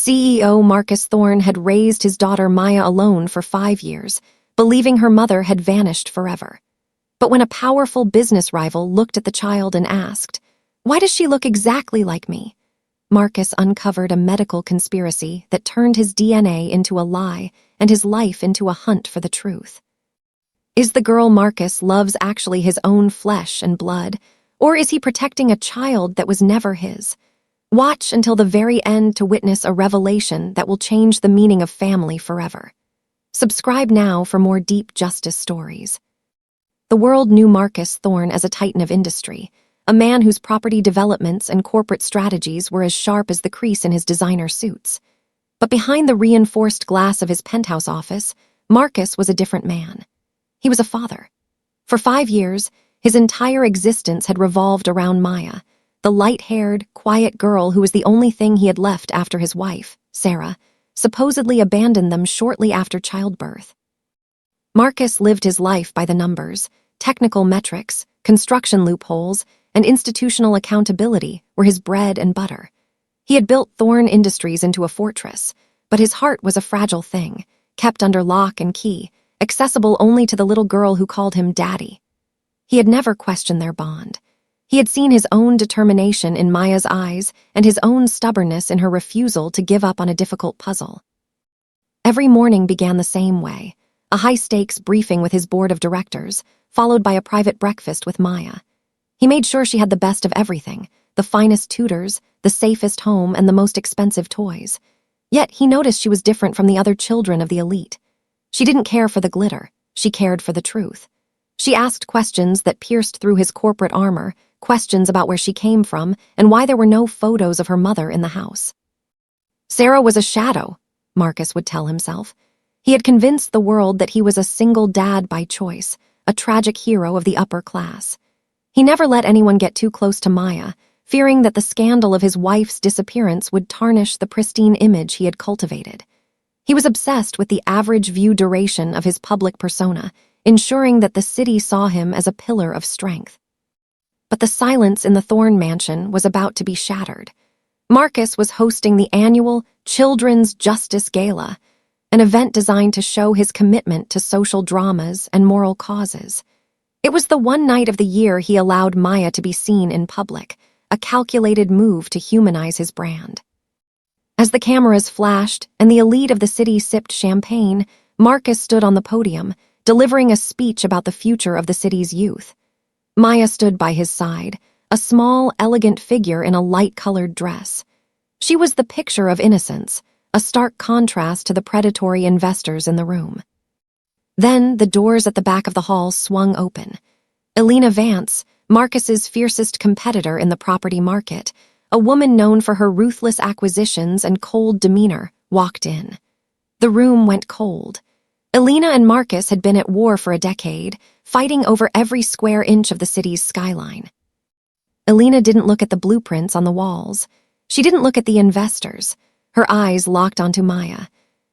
CEO Marcus Thorne had raised his daughter Maya alone for 5 years, believing her mother had vanished forever. But when a powerful business rival looked at the child and asked, "Why does she look exactly like me?" Marcus uncovered a medical conspiracy that turned his DNA into a lie and his life into a hunt for the truth. Is the girl Marcus loves actually his own flesh and blood, or is he protecting a child that was never his? Watch until the very end to witness a revelation that will change the meaning of family forever. Subscribe now for more deep justice stories. The world knew Marcus Thorne as a titan of industry, a man whose property developments and corporate strategies were as sharp as the crease in his designer suits. But behind the reinforced glass of his penthouse office, Marcus was a different man. He was a father. For 5 years, his entire existence had revolved around Maya, the light-haired, quiet girl who was the only thing he had left after his wife, Sarah, supposedly abandoned them shortly after childbirth. Marcus lived his life by the numbers. Technical metrics, construction loopholes, and institutional accountability were his bread and butter. He had built Thorne Industries into a fortress, but his heart was a fragile thing, kept under lock and key, accessible only to the little girl who called him Daddy. He had never questioned their bond. He had seen his own determination in Maya's eyes and his own stubbornness in her refusal to give up on a difficult puzzle. Every morning began the same way, a high-stakes briefing with his board of directors, followed by a private breakfast with Maya. He made sure she had the best of everything, the finest tutors, the safest home, and the most expensive toys. Yet he noticed she was different from the other children of the elite. She didn't care for the glitter, she cared for the truth. She asked questions that pierced through his corporate armor, questions about where she came from and why there were no photos of her mother in the house. Sarah was a shadow, Marcus would tell himself. He had convinced the world that he was a single dad by choice, a tragic hero of the upper class. He never let anyone get too close to Maya, fearing that the scandal of his wife's disappearance would tarnish the pristine image he had cultivated. He was obsessed with the average view duration of his public persona, ensuring that the city saw him as a pillar of strength. But the silence in the Thorne mansion was about to be shattered. Marcus was hosting the annual Children's Justice Gala, an event designed to show his commitment to social dramas and moral causes. It was the one night of the year he allowed Maya to be seen in public, a calculated move to humanize his brand. As the cameras flashed and the elite of the city sipped champagne, Marcus stood on the podium, delivering a speech about the future of the city's youth. Maya stood by his side, a small, elegant figure in a light-colored dress. She was the picture of innocence, a stark contrast to the predatory investors in the room. Then the doors at the back of the hall swung open. Elena Vance, Marcus's fiercest competitor in the property market, a woman known for her ruthless acquisitions and cold demeanor, walked in. The room went cold. Elena and Marcus had been at war for a decade, fighting over every square inch of the city's skyline. Elena didn't look at the blueprints on the walls. She didn't look at the investors. Her eyes locked onto Maya.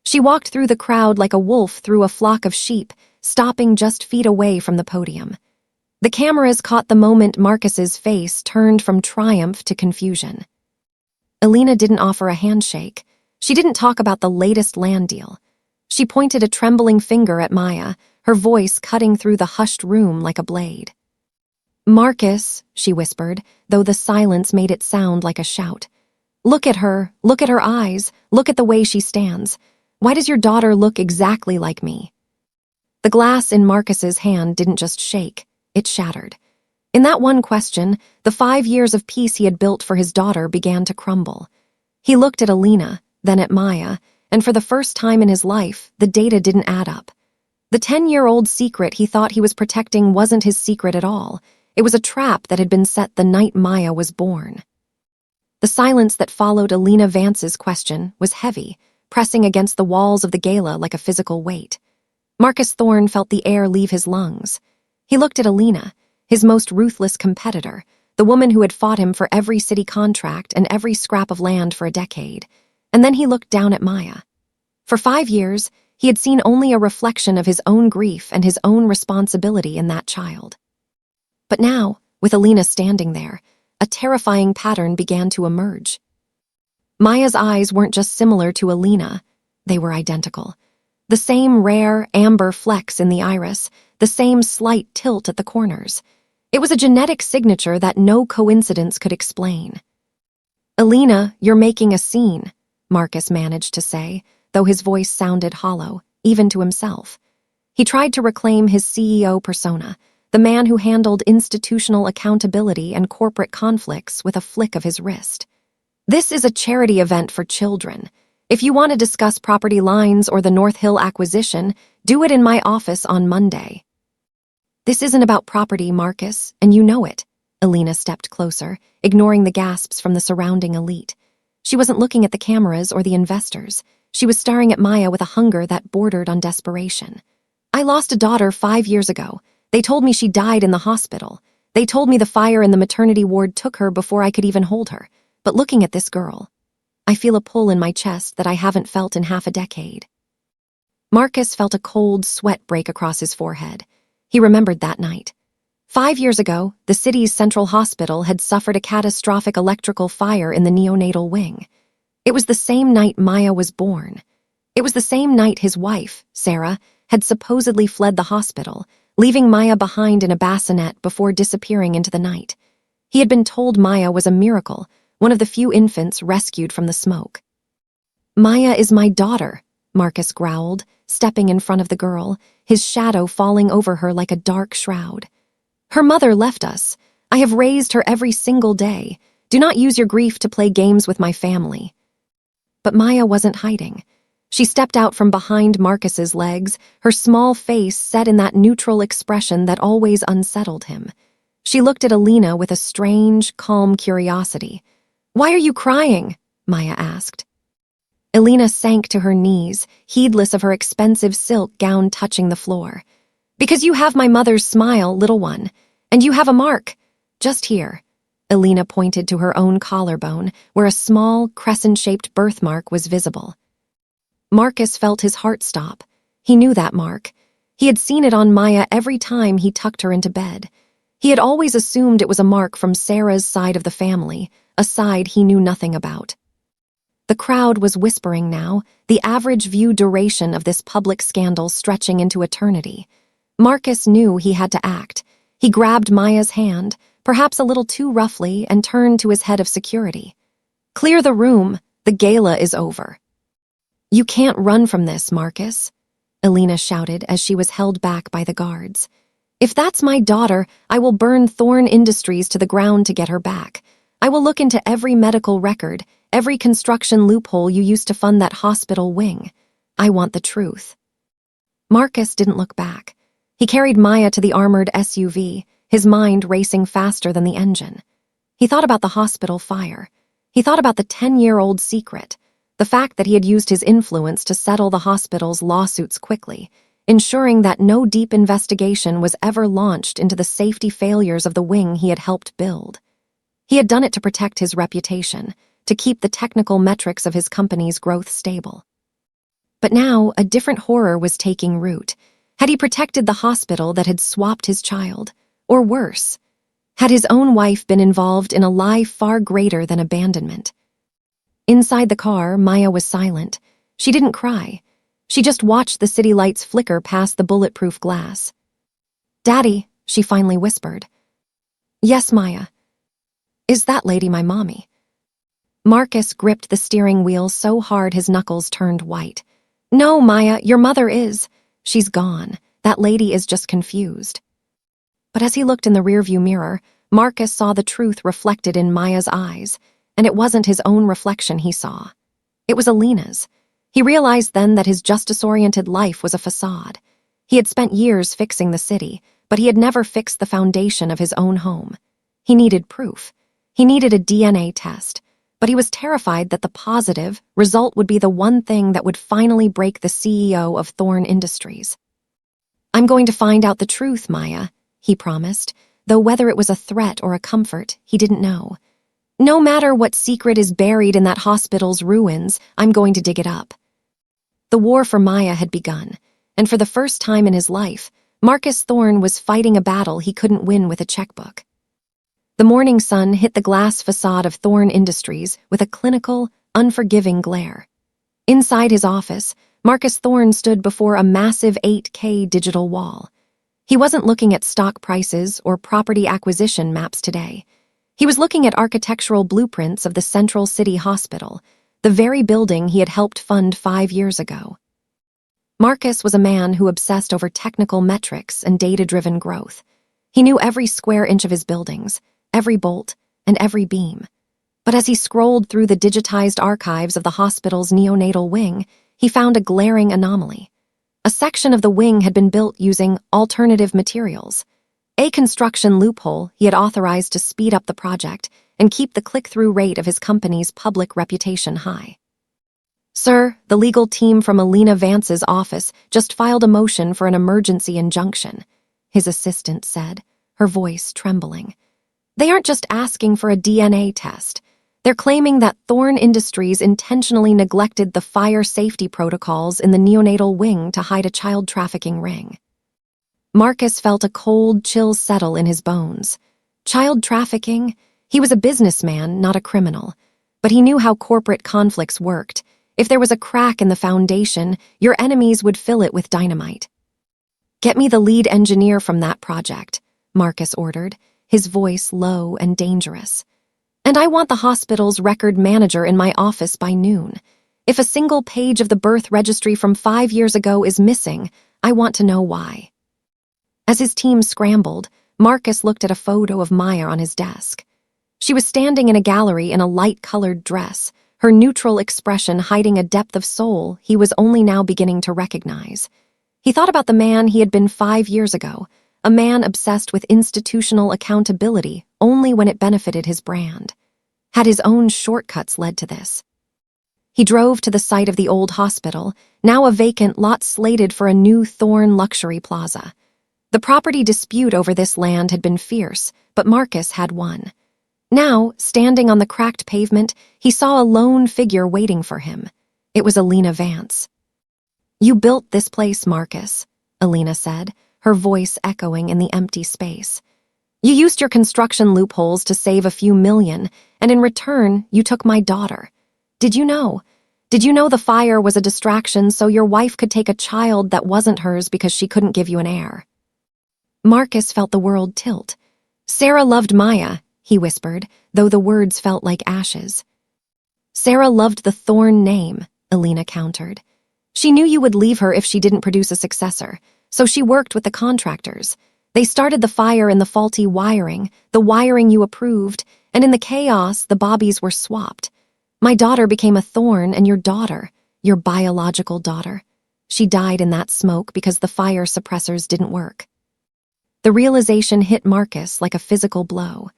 She walked through the crowd like a wolf through a flock of sheep, stopping just feet away from the podium. The cameras caught the moment Marcus's face turned from triumph to confusion. Elena didn't offer a handshake. She didn't talk about the latest land deal. She pointed a trembling finger at Maya, her voice cutting through the hushed room like a blade. "Marcus," she whispered, though the silence made it sound like a shout. Look at her eyes, look at the way she stands. Why does your daughter look exactly like me?" The glass in Marcus's hand didn't just shake, it shattered. In that one question, the 5 years of peace he had built for his daughter began to crumble. He looked at Elena, then at Maya, and for the first time in his life, the data didn't add up. The 10-year-old secret he thought he was protecting wasn't his secret at all. It was a trap that had been set the night Maya was born. The silence that followed Elena Vance's question was heavy, pressing against the walls of the gala like a physical weight. Marcus Thorne felt the air leave his lungs. He looked at Elena, his most ruthless competitor, the woman who had fought him for every city contract and every scrap of land for a decade, and then he looked down at Maya. For 5 years, he had seen only a reflection of his own grief and his own responsibility in that child. But now, with Elena standing there, a terrifying pattern began to emerge. Maya's eyes weren't just similar to Elena, they were identical. The same rare, amber flecks in the iris, the same slight tilt at the corners. It was a genetic signature that no coincidence could explain. "Elena, you're making a scene," Marcus managed to say, though his voice sounded hollow, even to himself. He tried to reclaim his CEO persona, the man who handled institutional accountability and corporate conflicts with a flick of his wrist. "This is a charity event for children. If you want to discuss property lines or the North Hill acquisition, do it in my office on Monday." "This isn't about property, Marcus, and you know it." Elena stepped closer, ignoring the gasps from the surrounding elite. She wasn't looking at the cameras or the investors. She was staring at Maya with a hunger that bordered on desperation. "I lost a daughter 5 years ago. They told me she died in the hospital. They told me the fire in the maternity ward took her before I could even hold her. But looking at this girl, I feel a pull in my chest that I haven't felt in half a decade." Marcus felt a cold sweat break across his forehead. He remembered that night. 5 years ago, the city's central hospital had suffered a catastrophic electrical fire in the neonatal wing. It was the same night Maya was born. It was the same night his wife, Sarah, had supposedly fled the hospital, leaving Maya behind in a bassinet before disappearing into the night. He had been told Maya was a miracle, one of the few infants rescued from the smoke. "Maya is my daughter," Marcus growled, stepping in front of the girl, his shadow falling over her like a dark shroud. "Her mother left us. I have raised her every single day. Do not use your grief to play games with my family." But Maya wasn't hiding. She stepped out from behind Marcus's legs, her small face set in that neutral expression that always unsettled him. She looked at Elena with a strange, calm curiosity. "Why are you crying?" Maya asked. Elena sank to her knees, heedless of her expensive silk gown touching the floor. "Because you have my mother's smile, little one. And you have a mark. Just here." Elena pointed to her own collarbone, where a small, crescent-shaped birthmark was visible. Marcus felt his heart stop. He knew that mark. He had seen it on Maya every time he tucked her into bed. He had always assumed it was a mark from Sarah's side of the family, a side he knew nothing about. The crowd was whispering now, the average view duration of this public scandal stretching into eternity. Marcus knew he had to act. He grabbed Maya's hand, perhaps a little too roughly, and turned to his head of security. "Clear the room. The gala is over." "You can't run from this, Marcus," Elena shouted as she was held back by the guards. "If that's my daughter, I will burn Thorne Industries to the ground to get her back. I will look into every medical record, every construction loophole you used to fund that hospital wing. I want the truth." Marcus didn't look back. He carried Maya to the armored SUV, his mind racing faster than the engine. He thought about the hospital fire. He thought about the 10-year-old secret, the fact that he had used his influence to settle the hospital's lawsuits quickly, ensuring that no deep investigation was ever launched into the safety failures of the wing he had helped build. He had done it to protect his reputation, to keep the technical metrics of his company's growth stable. But now, a different horror was taking root. Had he protected the hospital that had swapped his child? Or worse, had his own wife been involved in a lie far greater than abandonment? Inside the car, Maya was silent. She didn't cry. She just watched the city lights flicker past the bulletproof glass. "Daddy," she finally whispered. "Yes, Maya." "Is that lady my mommy?" Marcus gripped the steering wheel so hard his knuckles turned white. "No, Maya, your mother is. She's gone. That lady is just confused." But as he looked in the rearview mirror, Marcus saw the truth reflected in Maya's eyes, and it wasn't his own reflection he saw. It was Elena's. He realized then that his justice-oriented life was a facade. He had spent years fixing the city, but he had never fixed the foundation of his own home. He needed proof. He needed a DNA test, but he was terrified that the positive result would be the one thing that would finally break the CEO of Thorne Industries. "I'm going to find out the truth, Maya," he promised, though whether it was a threat or a comfort, he didn't know. "No matter what secret is buried in that hospital's ruins, I'm going to dig it up." The war for Maya had begun, and for the first time in his life, Marcus Thorne was fighting a battle he couldn't win with a checkbook. The morning sun hit the glass facade of Thorne Industries with a clinical, unforgiving glare. Inside his office, Marcus Thorne stood before a massive 8K digital wall. He wasn't looking at stock prices or property acquisition maps today. He was looking at architectural blueprints of the Central City Hospital, the very building he had helped fund 5 years ago. Marcus was a man who obsessed over technical metrics and data-driven growth. He knew every square inch of his buildings, every bolt, and every beam. But as he scrolled through the digitized archives of the hospital's neonatal wing, he found a glaring anomaly. A section of the wing had been built using alternative materials, a construction loophole he had authorized to speed up the project and keep the click-through rate of his company's public reputation high. "Sir, the legal team from Elena Vance's office just filed a motion for an emergency injunction," his assistant said, her voice trembling. "They aren't just asking for a DNA test. They're claiming that Thorne Industries intentionally neglected the fire safety protocols in the neonatal wing to hide a child trafficking ring." Marcus felt a cold chill settle in his bones. Child trafficking? He was a businessman, not a criminal. But he knew how corporate conflicts worked. If there was a crack in the foundation, your enemies would fill it with dynamite. "Get me the lead engineer from that project," Marcus ordered, his voice low and dangerous. "And I want the hospital's record manager in my office by noon. If a single page of the birth registry from 5 years ago is missing, I want to know why." As his team scrambled, Marcus looked at a photo of Maya on his desk. She was standing in a gallery in a light-colored dress, her neutral expression hiding a depth of soul he was only now beginning to recognize. He thought about the man he had been 5 years ago, a man obsessed with institutional accountability only when it benefited his brand. Had his own shortcuts led to this? He drove to the site of the old hospital, now a vacant lot slated for a new Thorne luxury plaza. The property dispute over this land had been fierce, but Marcus had won. Now, standing on the cracked pavement, he saw a lone figure waiting for him. It was Elena Vance. "You built this place, Marcus," Elena said, her voice echoing in the empty space. "You used your construction loopholes to save a few million, and in return, you took my daughter. Did you know? Did you know the fire was a distraction so your wife could take a child that wasn't hers because she couldn't give you an heir?" Marcus felt the world tilt. "Sarah loved Maya," he whispered, though the words felt like ashes. "Sarah loved the Thorne name," Elena countered. "She knew you would leave her if she didn't produce a successor, so she worked with the contractors. They started the fire in the faulty wiring, the wiring you approved, and in the chaos, the bobbies were swapped. My daughter became a Thorne, and your daughter, your biological daughter, she died in that smoke because the fire suppressors didn't work." The realization hit Marcus like a physical blow.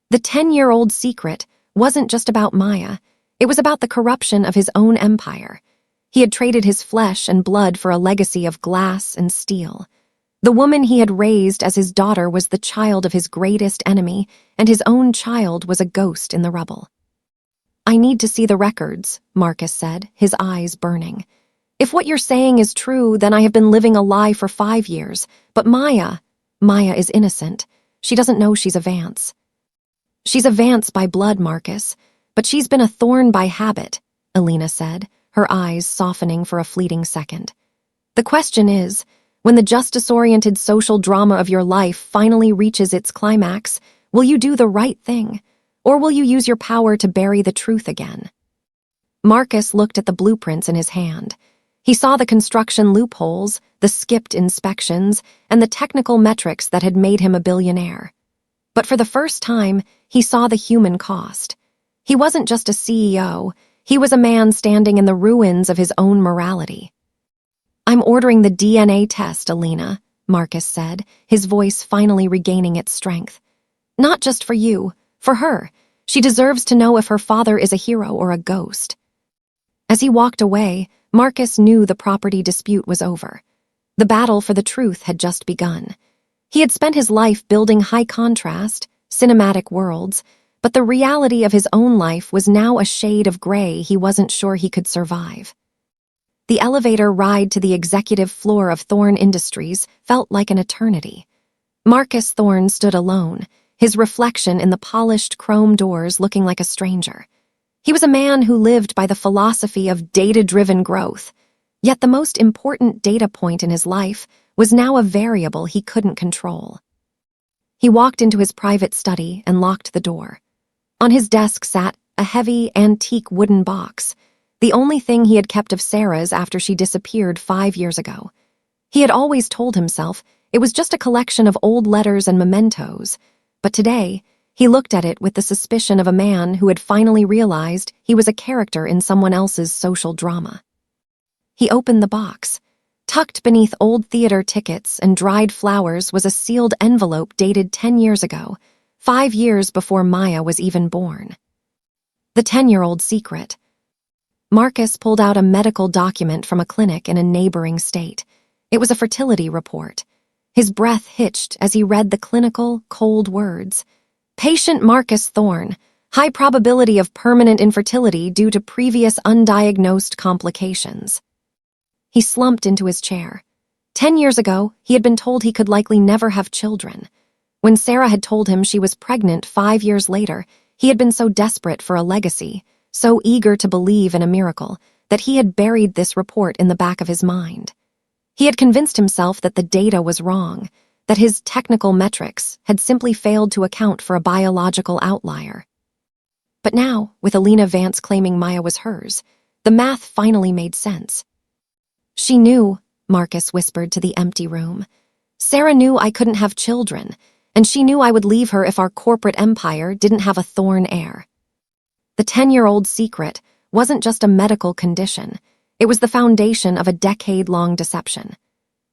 The 10-year-old secret wasn't just about Maya. It was about the corruption of his own empire. He had traded his flesh and blood for a legacy of glass and steel. The woman he had raised as his daughter was the child of his greatest enemy, and his own child was a ghost in the rubble. "I need to see the records," Marcus said, his eyes burning. "If what you're saying is true, then I have been living a lie for 5 years. But Maya is innocent. She doesn't know she's a Vance." "She's a Vance by blood, Marcus, but she's been a Thorne by habit," Elena said, her eyes softening for a fleeting second. "The question is, when the justice-oriented social drama of your life finally reaches its climax, will you do the right thing, or will you use your power to bury the truth again?" Marcus looked at the blueprints in his hand. He saw the construction loopholes, the skipped inspections, and the technical metrics that had made him a billionaire. But for the first time, he saw the human cost. He wasn't just a CEO, he was a man standing in the ruins of his own morality. "I'm ordering the DNA test, Elena," Marcus said, his voice finally regaining its strength. "Not just for you, for her. She deserves to know if her father is a hero or a ghost." As he walked away, Marcus knew the property dispute was over. The battle for the truth had just begun. He had spent his life building high-contrast, cinematic worlds, but the reality of his own life was now a shade of gray he wasn't sure he could survive. The elevator ride to the executive floor of Thorne Industries felt like an eternity. Marcus Thorne stood alone, his reflection in the polished chrome doors looking like a stranger. He was a man who lived by the philosophy of data-driven growth, yet the most important data point in his life was now a variable he couldn't control. He walked into his private study and locked the door. On his desk sat a heavy, antique wooden box, the only thing he had kept of Sarah's after she disappeared 5 years ago. He had always told himself it was just a collection of old letters and mementos, but today he looked at it with the suspicion of a man who had finally realized he was a character in someone else's social drama. He opened the box. Tucked beneath old theater tickets and dried flowers was a sealed envelope dated 10 years ago, 5 years before Maya was even born. The 10-year-old secret. Marcus pulled out a medical document from a clinic in a neighboring state. It was a fertility report. His breath hitched as he read the clinical, cold words. Patient Marcus Thorne, high probability of permanent infertility due to previous undiagnosed complications. He slumped into his chair. 10 years ago, he had been told he could likely never have children. When Sarah had told him she was pregnant 5 years later, he had been so desperate for a legacy, so eager to believe in a miracle, that he had buried this report in the back of his mind. He had convinced himself that the data was wrong, that his technical metrics had simply failed to account for a biological outlier. But now, with Elena Vance claiming Maya was hers, the math finally made sense. She knew, Marcus whispered to the empty room. Sarah knew I couldn't have children, and she knew I would leave her if our corporate empire didn't have a Thorne heir. The 10-year-old secret wasn't just a medical condition. It was the foundation of a decade-long deception.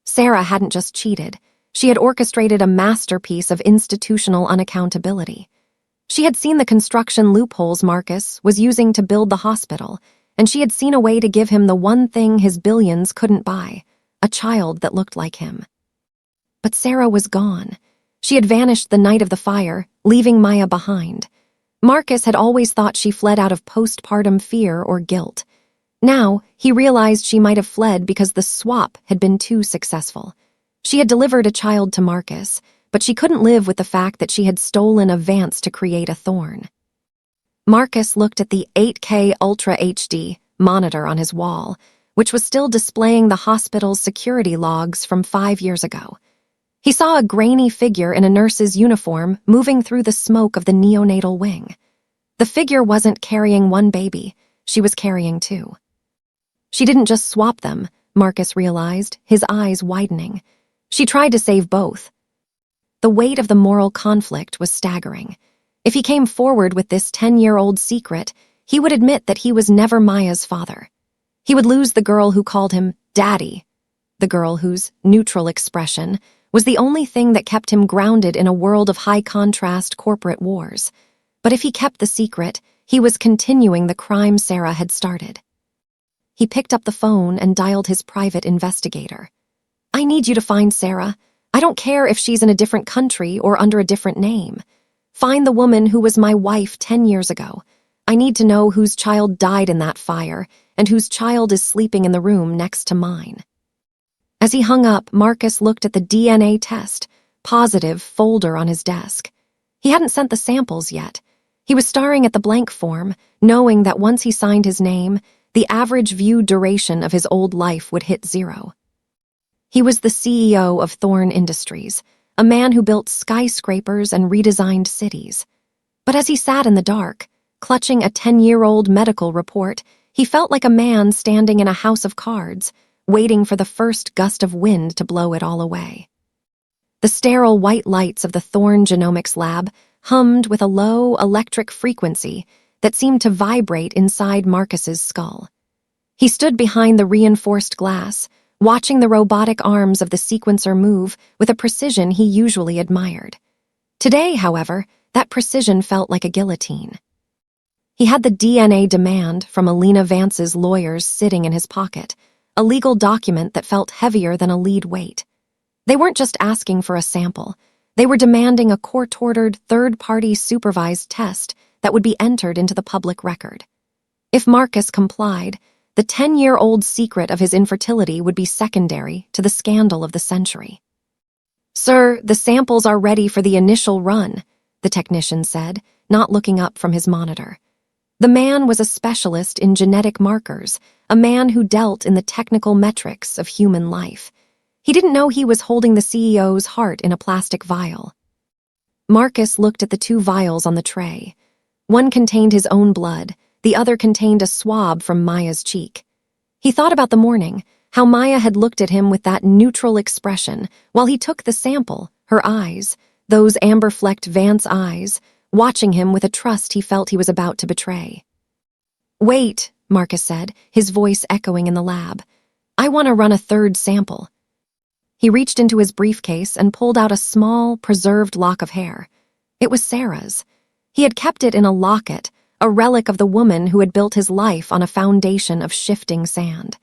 Sarah hadn't just cheated. She had orchestrated a masterpiece of institutional unaccountability. She had seen the construction loopholes Marcus was using to build the hospital, and she had seen a way to give him the one thing his billions couldn't buy, a child that looked like him. But Sarah was gone. She had vanished the night of the fire, leaving Maya behind. Marcus had always thought she fled out of postpartum fear or guilt. Now, he realized she might have fled because the swap had been too successful. She had delivered a child to Marcus, but she couldn't live with the fact that she had stolen a Vance to create a Thorne. Marcus looked at the 8K Ultra HD monitor on his wall, which was still displaying the hospital's security logs from 5 years ago. He saw a grainy figure in a nurse's uniform moving through the smoke of the neonatal wing. The figure wasn't carrying one baby, she was carrying 2. She didn't just swap them, Marcus realized, his eyes widening. She tried to save both. The weight of the moral conflict was staggering. If he came forward with this 10-year-old secret, he would admit that he was never Maya's father. He would lose the girl who called him Daddy, the girl whose neutral expression was the only thing that kept him grounded in a world of high-contrast corporate wars. But if he kept the secret, he was continuing the crime Sarah had started. He picked up the phone and dialed his private investigator. I need you to find Sarah. I don't care if she's in a different country or under a different name. Find the woman who was my wife 10 years ago. I need to know whose child died in that fire and whose child is sleeping in the room next to mine. As he hung up, Marcus looked at the DNA test, positive folder on his desk. He hadn't sent the samples yet. He was staring at the blank form, knowing that once he signed his name, the average view duration of his old life would hit 0. He was the CEO of Thorne Industries, a man who built skyscrapers and redesigned cities. But as he sat in the dark, clutching a 10-year-old medical report, he felt like a man standing in a house of cards, waiting for the first gust of wind to blow it all away. The sterile white lights of the Thorne Genomics lab hummed with a low electric frequency that seemed to vibrate inside Marcus's skull. He stood behind the reinforced glass, watching the robotic arms of the sequencer move with a precision he usually admired. Today, however, that precision felt like a guillotine. He had the DNA demand from Elena Vance's lawyers sitting in his pocket, a legal document that felt heavier than a lead weight. They weren't just asking for a sample. They were demanding a court-ordered, third-party supervised test that would be entered into the public record. If Marcus complied, the 10-year-old secret of his infertility would be secondary to the scandal of the century. Sir, the samples are ready for the initial run, the technician said, not looking up from his monitor. The man was a specialist in genetic markers, a man who dealt in the technical metrics of human life. He didn't know he was holding the CEO's heart in a plastic vial. Marcus looked at the two vials on the tray. One contained his own blood, the other contained a swab from Maya's cheek. He thought about the morning, how Maya had looked at him with that neutral expression while he took the sample, her eyes, those amber-flecked Vance eyes, watching him with a trust he felt he was about to betray. "Wait," Marcus said, his voice echoing in the lab. "I want to run a third sample." He reached into his briefcase and pulled out a small, preserved lock of hair. It was Sarah's. He had kept it in a locket, a relic of the woman who had built his life on a foundation of shifting sand.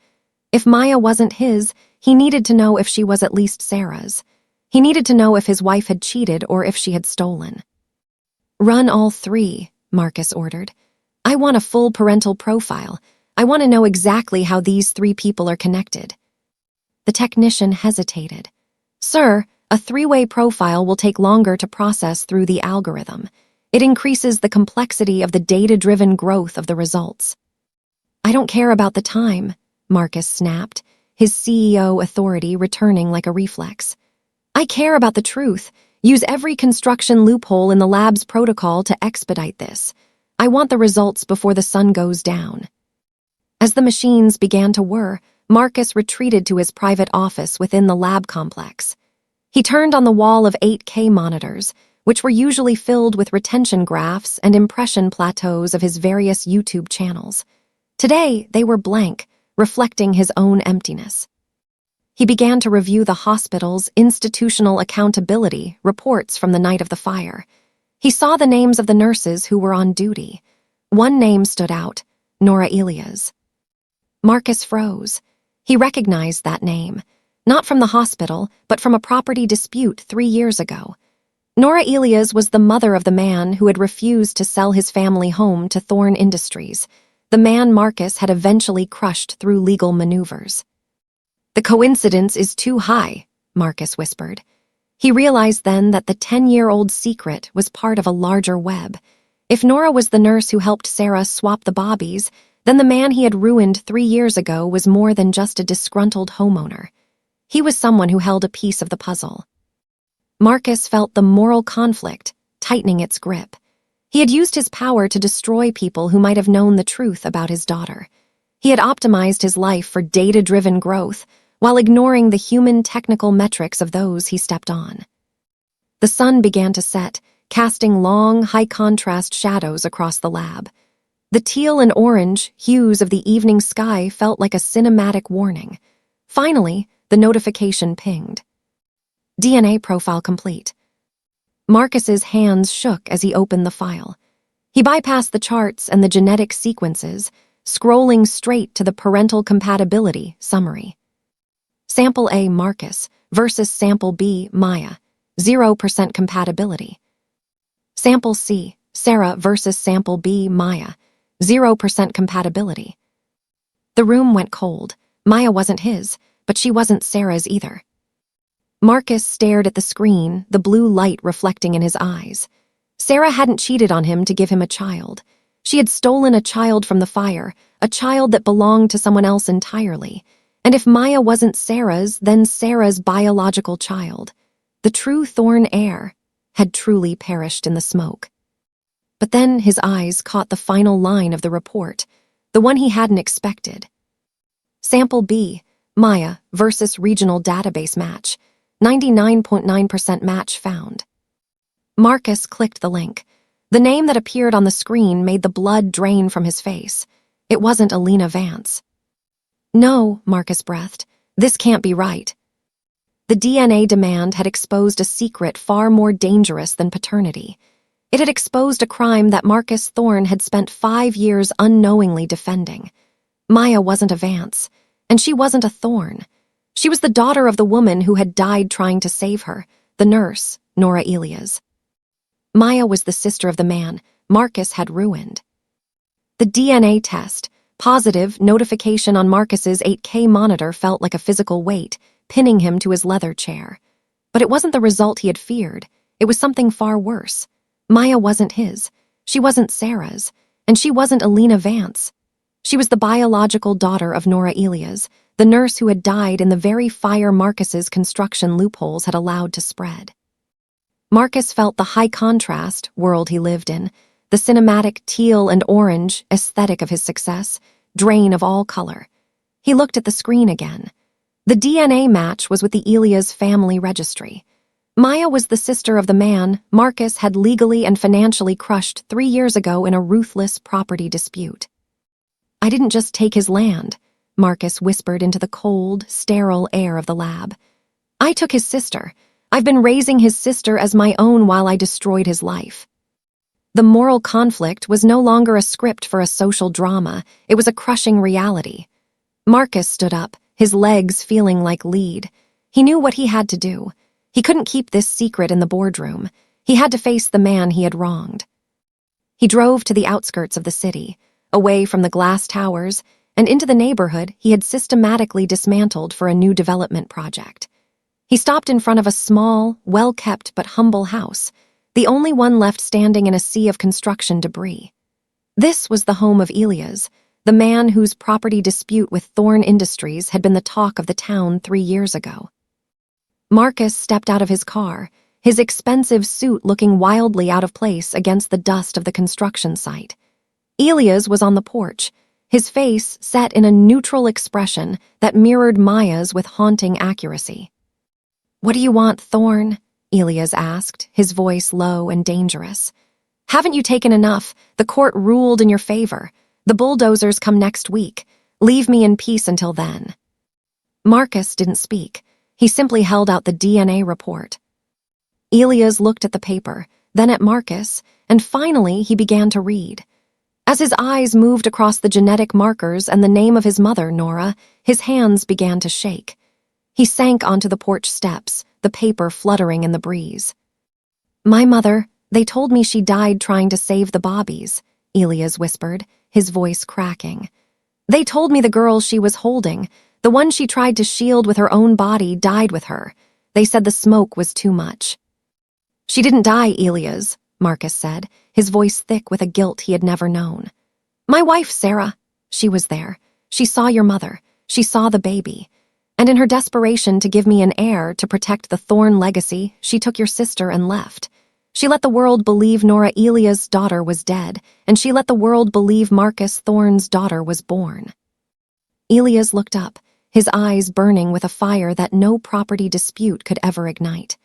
If Maya wasn't his, he needed to know if she was at least Sarah's. He needed to know if his wife had cheated or if she had stolen. "Run all three," Marcus ordered. "I want a full parental profile. I want to know exactly how these three people are connected." The technician hesitated. "Sir, a three-way profile will take longer to process through the algorithm. It increases the complexity of the data-driven growth of the results." "I don't care about the time," Marcus snapped, his CEO authority returning like a reflex. "I care about the truth. Use every construction loophole in the lab's protocol to expedite this. I want the results before the sun goes down." As the machines began to whir, Marcus retreated to his private office within the lab complex. He turned on the wall of 8K monitors, which were usually filled with retention graphs and impression plateaus of his various YouTube channels. Today, they were blank, reflecting his own emptiness. He began to review the hospital's institutional accountability reports from the night of the fire. He saw the names of the nurses who were on duty. One name stood out, Nora Elias. Marcus froze. He recognized that name, not from the hospital, but from a property dispute 3 years ago. Nora Elias was the mother of the man who had refused to sell his family home to Thorne Industries, the man Marcus had eventually crushed through legal maneuvers. "The coincidence is too high," Marcus whispered. He realized then that the 10-year-old secret was part of a larger web. If Nora was the nurse who helped Sarah swap the bobbies, then the man he had ruined 3 years ago was more than just a disgruntled homeowner. He was someone who held a piece of the puzzle. Marcus felt the moral conflict tightening its grip. He had used his power to destroy people who might have known the truth about his daughter. He had optimized his life for data-driven growth, while ignoring the human technical metrics of those he stepped on. The sun began to set, casting long, high-contrast shadows across the lab. The teal and orange hues of the evening sky felt like a cinematic warning. Finally, the notification pinged. DNA profile complete. Marcus's hands shook as he opened the file. He bypassed the charts and the genetic sequences, scrolling straight to the parental compatibility summary. Sample A, Marcus, versus Sample B, Maya, 0% compatibility. Sample C, Sarah versus Sample B, Maya, 0% compatibility. The room went cold. Maya wasn't his, but she wasn't Sarah's either. Marcus stared at the screen, the blue light reflecting in his eyes. Sarah hadn't cheated on him to give him a child. She had stolen a child from the fire, a child that belonged to someone else entirely. And if Maya wasn't Sarah's, then Sarah's biological child, the true Thorne heir, had truly perished in the smoke. But then his eyes caught the final line of the report, the one he hadn't expected. Sample B, Maya versus regional database match, 99.9% match found. Marcus clicked the link. The name that appeared on the screen made the blood drain from his face. It wasn't Elena Vance. "No," Marcus breathed. "This can't be right." The DNA demand had exposed a secret far more dangerous than paternity. It had exposed a crime that Marcus Thorne had spent 5 years unknowingly defending. Maya wasn't a Vance, and she wasn't a Thorne. She was the daughter of the woman who had died trying to save her, the nurse, Nora Elias. Maya was the sister of the man Marcus had ruined. The DNA test, positive notification on Marcus's 8K monitor, felt like a physical weight, pinning him to his leather chair. But it wasn't the result he had feared. It was something far worse. Maya wasn't his. She wasn't Sarah's. And she wasn't Elena Vance. She was the biological daughter of Nora Elias, the nurse who had died in the very fire Marcus's construction loopholes had allowed to spread. Marcus felt the high contrast world he lived in, the cinematic teal and orange aesthetic of his success, drain of all color. He looked at the screen again. The DNA match was with the Elias family registry. Maya was the sister of the man Marcus had legally and financially crushed 3 years ago in a ruthless property dispute. "I didn't just take his land," Marcus whispered into the cold, sterile air of the lab. "I took his sister. I've been raising his sister as my own while I destroyed his life." The moral conflict was no longer a script for a social drama, it was a crushing reality. Marcus stood up, his legs feeling like lead. He knew what he had to do. He couldn't keep this secret in the boardroom. He had to face the man he had wronged. He drove to the outskirts of the city, away from the glass towers, and into the neighborhood he had systematically dismantled for a new development project. He stopped in front of a small, well-kept but humble house, the only one left standing in a sea of construction debris. This was the home of Elias, the man whose property dispute with Thorne Industries had been the talk of the town 3 years ago. Marcus stepped out of his car, his expensive suit looking wildly out of place against the dust of the construction site. Elias was on the porch, his face set in a neutral expression that mirrored Maya's with haunting accuracy. "What do you want, Thorne?" Elias asked, his voice low and dangerous. "Haven't you taken enough? The court ruled in your favor. The bulldozers come next week. Leave me in peace until then." Marcus didn't speak. He simply held out the DNA report. Elias looked at the paper, then at Marcus, and finally he began to read. As his eyes moved across the genetic markers and the name of his mother, Nora, his hands began to shake. He sank onto the porch steps, the paper fluttering in the breeze. "My mother, they told me she died trying to save the Bobbies," Elias whispered, his voice cracking. "They told me the girl she was holding, the one she tried to shield with her own body, died with her. They said the smoke was too much." "She didn't die, Elias," Marcus said, his voice thick with a guilt he had never known. "My wife, Sarah, she was there. She saw your mother. She saw the baby. And in her desperation to give me an heir to protect the Thorne legacy, she took your sister and left. She let the world believe Nora Elias' daughter was dead, and she let the world believe Marcus Thorne's daughter was born." Elias looked up, his eyes burning with a fire that no property dispute could ever ignite.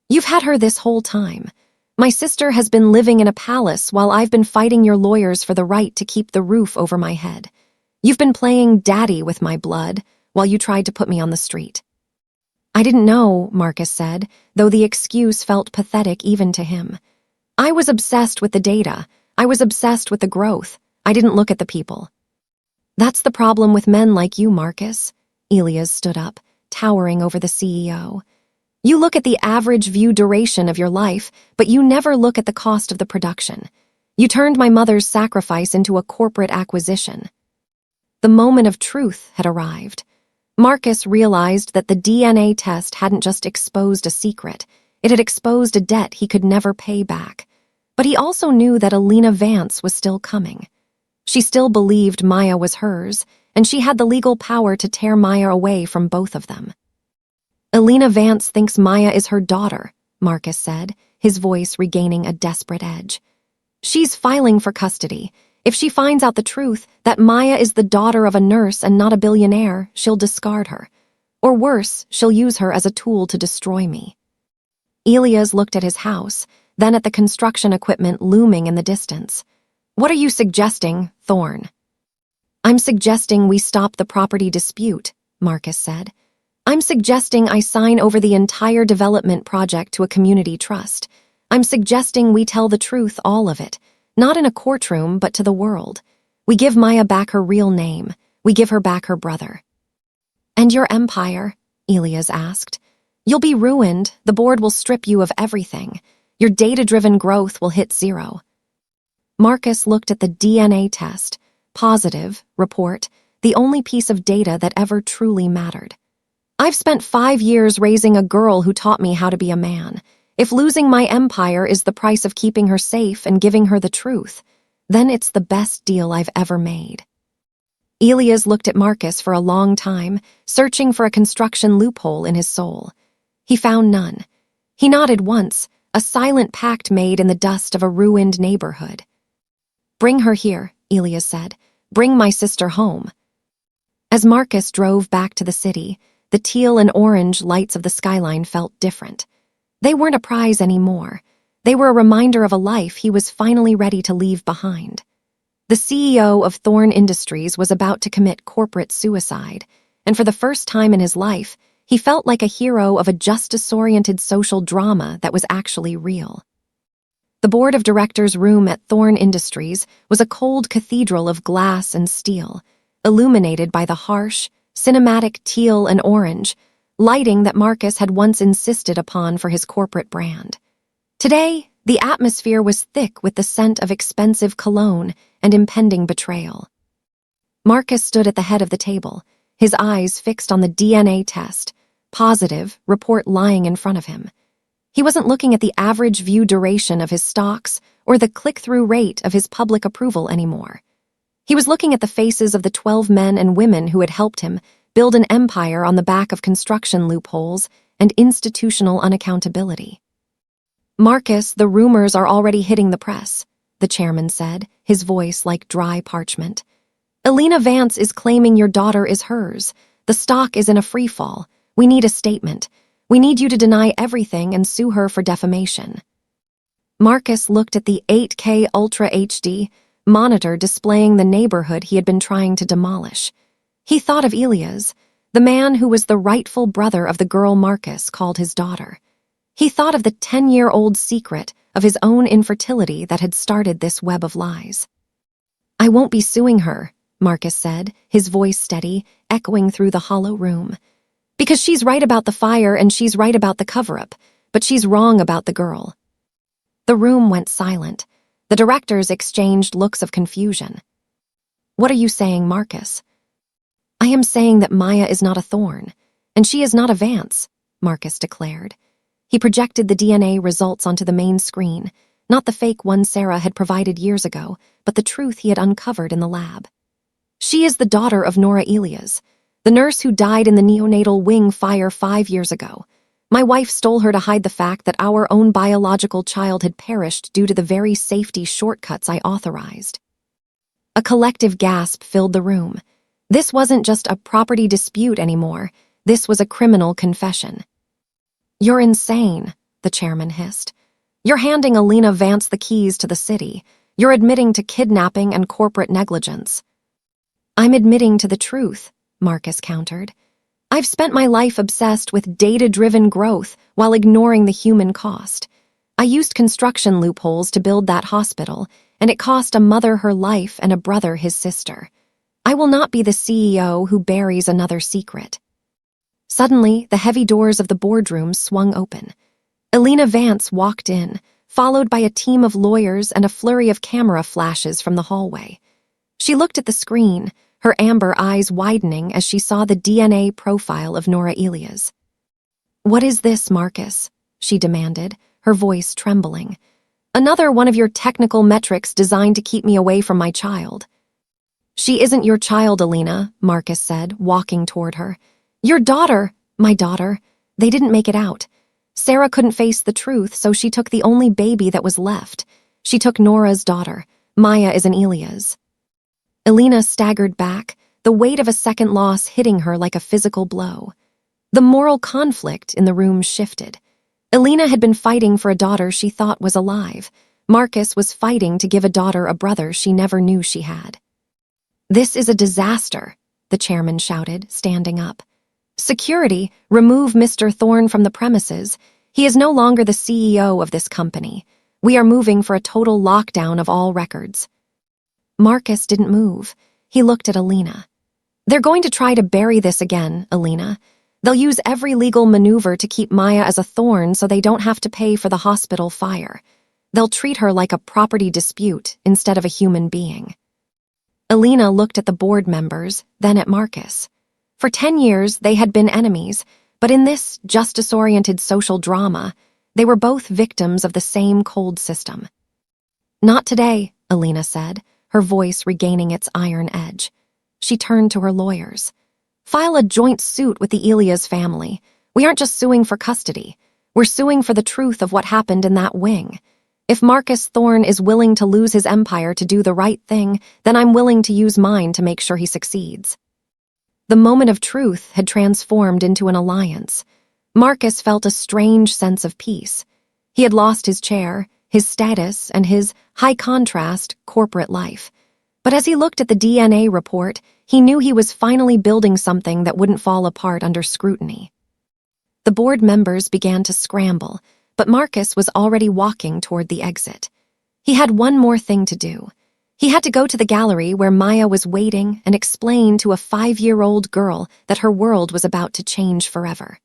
"You've had her this whole time. My sister has been living in a palace while I've been fighting your lawyers for the right to keep the roof over my head. You've been playing daddy with my blood while you tried to put me on the street." "I didn't know," Marcus said, though the excuse felt pathetic even to him. "I was obsessed with the data. I was obsessed with the growth. I didn't look at the people." "That's the problem with men like you, Marcus." Elias stood up, towering over the CEO. "You look at the average view duration of your life, but you never look at the cost of the production. You turned my mother's sacrifice into a corporate acquisition." The moment of truth had arrived. Marcus realized that the DNA test hadn't just exposed a secret, it had exposed a debt he could never pay back. But he also knew that Elena Vance was still coming. She still believed Maya was hers, and she had the legal power to tear Maya away from both of them. "Elena Vance thinks Maya is her daughter," Marcus said, his voice regaining a desperate edge. "She's filing for custody. If she finds out the truth, that Maya is the daughter of a nurse and not a billionaire, she'll discard her. Or worse, she'll use her as a tool to destroy me." Elias looked at his house, then at the construction equipment looming in the distance. "What are you suggesting, Thorne?" "I'm suggesting we stop the property dispute," Marcus said. "I'm suggesting I sign over the entire development project to a community trust. I'm suggesting we tell the truth, all of it, not in a courtroom, but to the world. We give Maya back her real name. We give her back her brother." "And your empire?" Elias asked. "You'll be ruined. The board will strip you of everything. Your data-driven growth will hit zero." Marcus looked at the DNA test. Positive, report, the only piece of data that ever truly mattered. "I've spent 5 years raising a girl who taught me how to be a man. If losing my empire is the price of keeping her safe and giving her the truth, then it's the best deal I've ever made. Elias looked at Marcus for a long time, searching for a construction loophole in his soul. He found none. He nodded once, a silent pact made in the dust of a ruined neighborhood. "Bring her here," Elias said. "Bring my sister home." As Marcus drove back to the city, the teal and orange lights of the skyline felt different. They weren't a prize anymore. They were a reminder of a life he was finally ready to leave behind. The CEO of Thorne Industries was about to commit corporate suicide, and for the first time in his life, he felt like a hero of a justice-oriented social drama that was actually real. The board of directors' room at Thorne Industries was a cold cathedral of glass and steel, illuminated by the harsh, cinematic teal and orange, lighting that Marcus had once insisted upon for his corporate brand. Today, the atmosphere was thick with the scent of expensive cologne and impending betrayal. Marcus stood at the head of the table, his eyes fixed on the DNA test, positive, report lying in front of him. He wasn't looking at the average view duration of his stocks or the click-through rate of his public approval anymore. He was looking at the faces of the 12 men and women who had helped him build an empire on the back of construction loopholes and institutional unaccountability. "Marcus, the rumors are already hitting the press," the chairman said, his voice like dry parchment. "Elena Vance is claiming your daughter is hers. The stock is in a freefall. We need a statement. We need you to deny everything and sue her for defamation." Marcus looked at the 8K Ultra HD monitor displaying the neighborhood he had been trying to demolish. He thought of Elias, the man who was the rightful brother of the girl Marcus called his daughter. He thought of the 10-year-old secret of his own infertility that had started this web of lies. "I won't be suing her," Marcus said, his voice steady, echoing through the hollow room. "Because she's right about the fire and she's right about the cover-up, but she's wrong about the girl." The room went silent. The directors exchanged looks of confusion. "What are you saying, Marcus?" "I am saying that Maya is not a Thorne, and she is not a Vance," Marcus declared. He projected the DNA results onto the main screen, not the fake one Sarah had provided years ago, but the truth he had uncovered in the lab. "She is the daughter of Nora Elias, the nurse who died in the neonatal wing fire 5 years ago. My wife stole her to hide the fact that our own biological child had perished due to the very safety shortcuts I authorized." A collective gasp filled the room. This wasn't just a property dispute anymore. This was a criminal confession. "You're insane," the chairman hissed. "You're handing Elena Vance the keys to the city. You're admitting to kidnapping and corporate negligence." "I'm admitting to the truth," Marcus countered. "I've spent my life obsessed with data-driven growth while ignoring the human cost. I used construction loopholes to build that hospital, and it cost a mother her life and a brother his sister. I will not be the CEO who buries another secret." Suddenly, the heavy doors of the boardroom swung open. Elena Vance walked in, followed by a team of lawyers and a flurry of camera flashes from the hallway. She looked at the screen, her amber eyes widening as she saw the DNA profile of Nora Elias. "What is this, Marcus?" she demanded, her voice trembling. "Another one of your technical metrics designed to keep me away from my child." "She isn't your child, Elena," Marcus said, walking toward her. "Your daughter, my daughter. They didn't make it out. Sarah couldn't face the truth, so she took the only baby that was left. She took Nora's daughter. Maya is an Elias." Elena staggered back, the weight of a second loss hitting her like a physical blow. The moral conflict in the room shifted. Elena had been fighting for a daughter she thought was alive. Marcus was fighting to give a daughter a brother she never knew she had. "This is a disaster," the chairman shouted, standing up. "Security, remove Mr. Thorne from the premises. He is no longer the CEO of this company. We are moving for a total lockdown of all records." Marcus didn't move. He looked at Elena. "They're going to try to bury this again, Elena. They'll use every legal maneuver to keep Maya as a Thorne so they don't have to pay for the hospital fire. They'll treat her like a property dispute instead of a human being." Elena looked at the board members, then at Marcus. For 10 years, they had been enemies, but in this justice-oriented social drama, they were both victims of the same cold system. "Not today," Elena said, her voice regaining its iron edge. She turned to her lawyers. File a joint suit with the Elias family. We aren't just suing for custody. We're suing for the truth of what happened in that wing. If Marcus Thorne is willing to lose his empire to do the right thing, then I'm willing to use mine to make sure he succeeds. The moment of truth had transformed into an alliance. Marcus felt a strange sense of peace. He had lost his chair, his status, and his high-contrast corporate life. But as he looked at the DNA report, he knew he was finally building something that wouldn't fall apart under scrutiny. The board members began to scramble, but Marcus was already walking toward the exit. He had one more thing to do. He had to go to the gallery where Maya was waiting and explain to a 5-year-old girl that her world was about to change forever.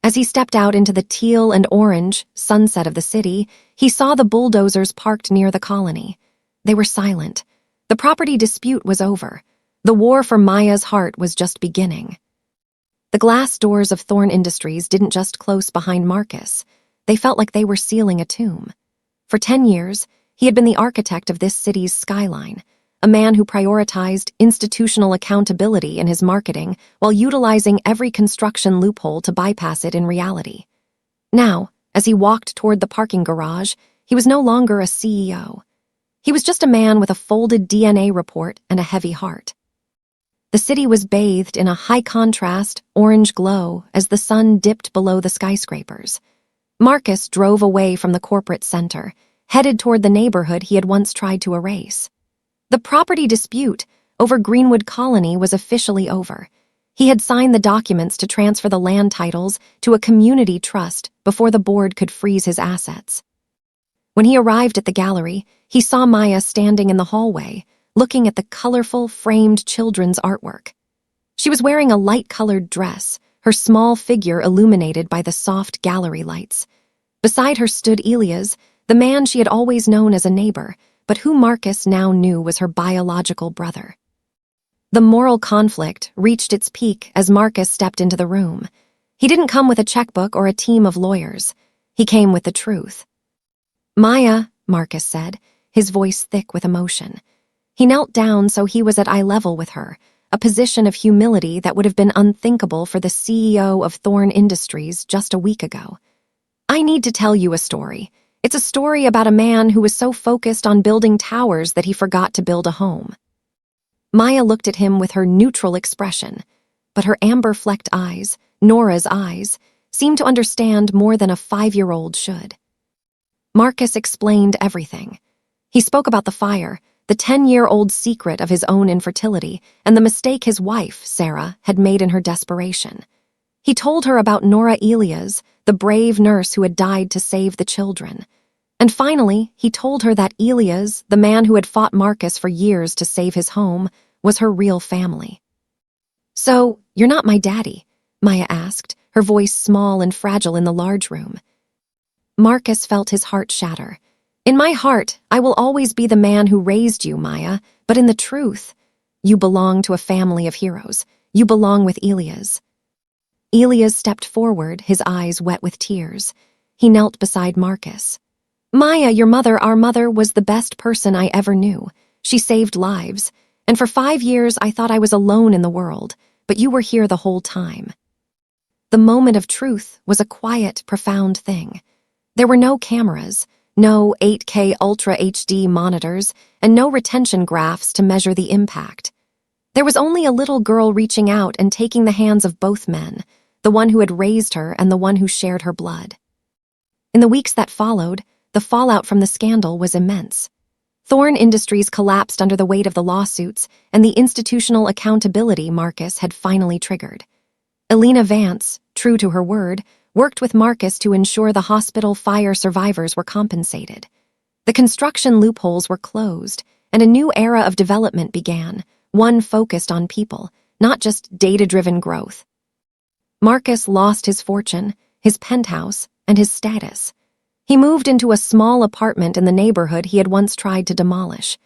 As he stepped out into the teal and orange sunset of the city, he saw the bulldozers parked near the colony. They were silent. The property dispute was over. The war for Maya's heart was just beginning. The glass doors of Thorne Industries didn't just close behind Marcus. They felt like they were sealing a tomb. For 10 years, he had been the architect of this city's skyline, a man who prioritized institutional accountability in his marketing while utilizing every construction loophole to bypass it in reality. Now, as he walked toward the parking garage, he was no longer a CEO. He was just a man with a folded DNA report and a heavy heart. The city was bathed in a high-contrast, orange glow as the sun dipped below the skyscrapers. Marcus drove away from the corporate center, headed toward the neighborhood he had once tried to erase. The property dispute over Greenwood Colony was officially over. He had signed the documents to transfer the land titles to a community trust before the board could freeze his assets. When he arrived at the gallery, he saw Maya standing in the hallway, looking at the colorful, framed children's artwork. She was wearing a light-colored dress, her small figure illuminated by the soft gallery lights. Beside her stood Elias, the man she had always known as a neighbor, but who Marcus now knew was her biological brother. The moral conflict reached its peak as Marcus stepped into the room. He didn't come with a checkbook or a team of lawyers. He came with the truth. "Maya," Marcus said, his voice thick with emotion. He knelt down so he was at eye level with her, a position of humility that would have been unthinkable for the CEO of Thorne Industries just a week ago. "I need to tell you a story. It's a story about a man who was so focused on building towers that he forgot to build a home." Maya looked at him with her neutral expression, but her amber-flecked eyes, Nora's eyes, seemed to understand more than a 5-year-old should. Marcus explained everything. He spoke about the fire, the 10-year-old secret of his own infertility, and the mistake his wife, Sarah, had made in her desperation. He told her about Nora Elias, the brave nurse who had died to save the children. And finally, he told her that Elias, the man who had fought Marcus for years to save his home, was her real family. "So, you're not my daddy?" Maya asked, her voice small and fragile in the large room. Marcus felt his heart shatter. "In my heart, I will always be the man who raised you, Maya, but in the truth, you belong to a family of heroes. You belong with Elias." Elias stepped forward, his eyes wet with tears. He knelt beside Marcus. "Maya, your mother, our mother, was the best person I ever knew. She saved lives, and for 5 years I thought I was alone in the world, but you were here the whole time." The moment of truth was a quiet, profound thing. There were no cameras, no 8K Ultra HD monitors, and no retention graphs to measure the impact. There was only a little girl reaching out and taking the hands of both men, the one who had raised her and the one who shared her blood. In the weeks that followed, the fallout from the scandal was immense. Thorne Industries collapsed under the weight of the lawsuits and the institutional accountability Marcus had finally triggered. Elena Vance, true to her word, worked with Marcus to ensure the hospital fire survivors were compensated. The construction loopholes were closed, and a new era of development began, one focused on people, not just data-driven growth. Marcus lost his fortune, his penthouse, and his status. He moved into a small apartment in the neighborhood he had once tried to demolish.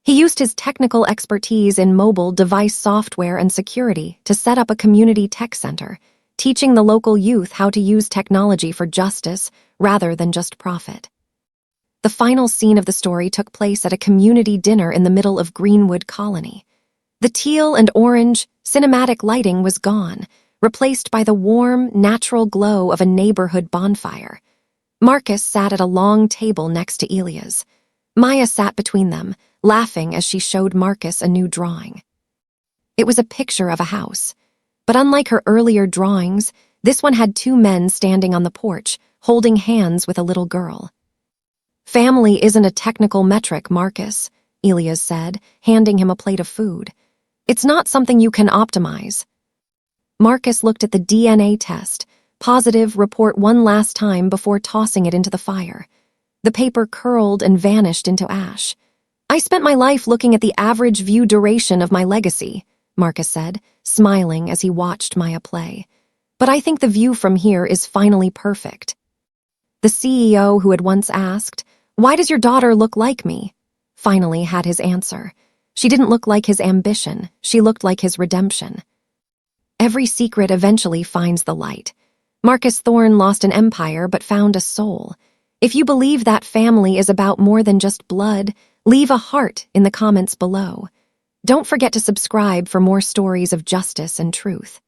He used his technical expertise in mobile device software and security to set up a community tech center, teaching the local youth how to use technology for justice rather than just profit. The final scene of the story took place at a community dinner in the middle of Greenwood Colony. The teal and orange, cinematic lighting was gone, replaced by the warm, natural glow of a neighborhood bonfire. Marcus sat at a long table next to Elia's. Maya sat between them, laughing as she showed Marcus a new drawing. It was a picture of a house. But unlike her earlier drawings, this one had two men standing on the porch, holding hands with a little girl. "Family isn't a technical metric, Marcus," Elias said, handing him a plate of food. "It's not something you can optimize." Marcus looked at the DNA test, positive report one last time before tossing it into the fire. The paper curled and vanished into ash. "I spent my life looking at the average view duration of my legacy," Marcus said, smiling as he watched Maya play. "But I think the view from here is finally perfect." The CEO who had once asked, "Why does your daughter look like me?" finally had his answer. She didn't look like his ambition, she looked like his redemption. Every secret eventually finds the light. Marcus Thorne lost an empire but found a soul. If you believe that family is about more than just blood, leave a heart in the comments below. Don't forget to subscribe for more stories of justice and truth.